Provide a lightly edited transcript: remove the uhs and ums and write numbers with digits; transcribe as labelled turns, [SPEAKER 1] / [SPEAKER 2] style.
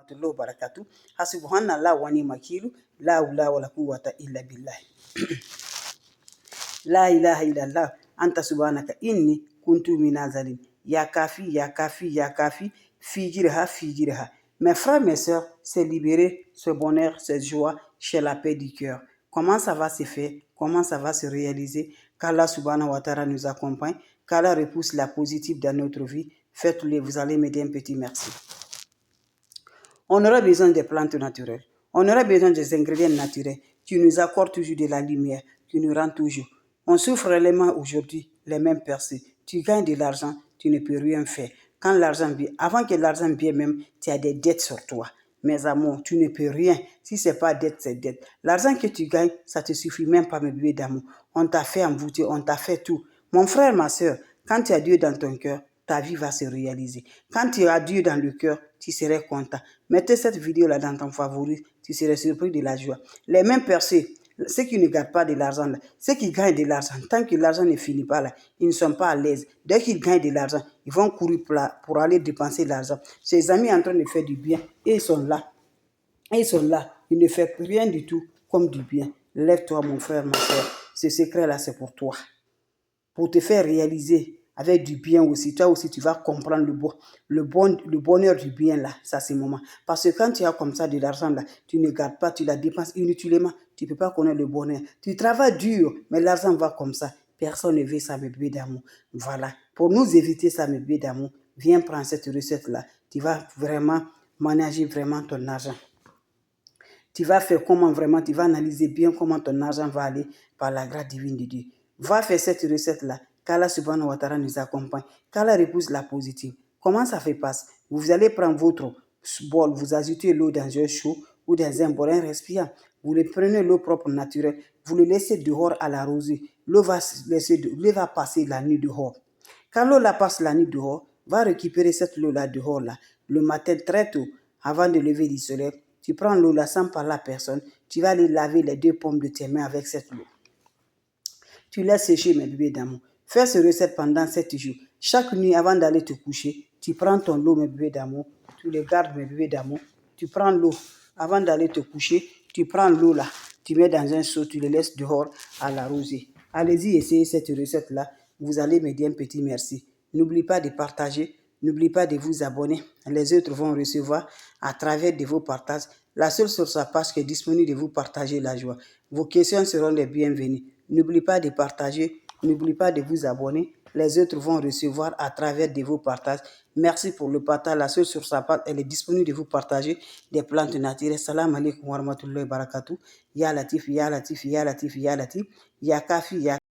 [SPEAKER 1] warahmatullahi wabarakatuh. Hasbunallah wa ni'mal wakil. La hawla wala quwwata illa billah. La ilaha illallah. Anta subhanaka inni kuntu minaz zalimin. Ya kafi, ya kafi, ya kafi. Fijirha, fijirha. Mes frères, mes sœurs, c'est libérer ce bonheur, cette joie chez la paix du cœur. Comment ça va se faire? Comment ça va se réaliser? Qu'Allah subhanahu wa ta'ala nous accompagne, qu'Allah repousse la positive dans notre vie. Faites-le, vous allez m'aider un petit merci. On aura besoin des plantes naturelles. On aura besoin des ingrédients naturels qui nous accordent toujours de la lumière, qui nous rendent toujours. On souffre réellement aujourd'hui les mêmes percées. Tu gagnes de l'argent, tu ne peux rien faire. Quand l'argent vient, avant que l'argent vienne même, tu as des dettes sur toi. Mes amours, tu ne peux rien. Si ce n'est pas dette, c'est dette. L'argent que tu gagnes, ça ne te suffit même pas, mes bébés d'amour. On t'a fait envoûter, on t'a fait tout. Mon frère, ma soeur, quand tu as Dieu dans ton cœur, ta vie va se réaliser. Quand tu as Dieu dans le cœur, tu serais content. Mettez cette vidéo-là dans ton favori, tu serais surpris de la joie. Les mêmes percées, ceux qui ne gardent pas de l'argent, là, ceux qui gagnent de l'argent, tant que l'argent ne finit pas là, ils ne sont pas à l'aise. Dès qu'ils gagnent de l'argent, ils vont courir pour aller dépenser l'argent. Ses amis en train de faire du bien, et ils sont là. Et ils sont là. Ils ne font rien du tout comme du bien. Lève-toi, mon frère, ma soeur. Ce secret-là, c'est pour toi. Pour te faire réaliser avec du bien aussi. Toi aussi, tu vas comprendre le bonheur du bien là, ça c'est le moment. Parce que quand tu as comme ça de l'argent là, tu ne gardes pas, tu la dépenses inutilement. Tu ne peux pas connaître le bonheur. Tu travailles dur, mais l'argent va comme ça. Personne ne veut ça, mes bébés d'amour. Voilà. Pour nous éviter ça, mes bébés d'amour, viens prendre cette recette là. Tu vas vraiment manager vraiment ton argent. Tu vas faire comment vraiment, tu vas analyser bien comment ton argent va aller par la grâce divine de Dieu. Va faire cette recette-là, qu'Allah subhanahu wa ta'ala nous accompagne, qu'Allah repousse la positive. Comment ça fait passe? Vous allez prendre votre bol, vous ajoutez l'eau dans un chaud ou dans un bol, un récipient. Vous le prenez l'eau propre naturelle, vous le laissez dehors à la rosée. L'eau va passer la nuit dehors. Quand l'eau la passe la nuit dehors, va récupérer cette eau-là dehors là. Le matin très tôt, avant de lever du soleil, tu prends l'eau là sans parler à personne, tu vas aller laver les deux paumes de tes mains avec cette eau. Tu laisses sécher, mes bébés d'amour. Fais cette recette pendant 7 jours. Chaque nuit, avant d'aller te coucher, tu prends ton eau, mes bébés d'amour. Tu les gardes, mes bébés d'amour. Tu prends l'eau. Avant d'aller te coucher, tu prends l'eau là. Tu mets dans un seau, tu les laisses dehors à la rosée. Allez-y, essayez cette recette-là. Vous allez me dire un petit merci. N'oublie pas de partager. N'oubliez pas de vous abonner. Les autres vont recevoir à travers de vos partages. La seule sur sa page qui est disponible de vous partager la joie. Vos questions seront les bienvenues. N'oubliez pas de partager. N'oubliez pas de vous abonner. Les autres vont recevoir à travers de vos partages. Merci pour le partage. La seule sur sa page, elle est disponible de vous partager des plantes naturelles. Salam alaikum wa rahmatullahi wa barakatuh. Ya Latif, Ya Latif, Ya Latif, Ya Latif. Ya Kafi, Ya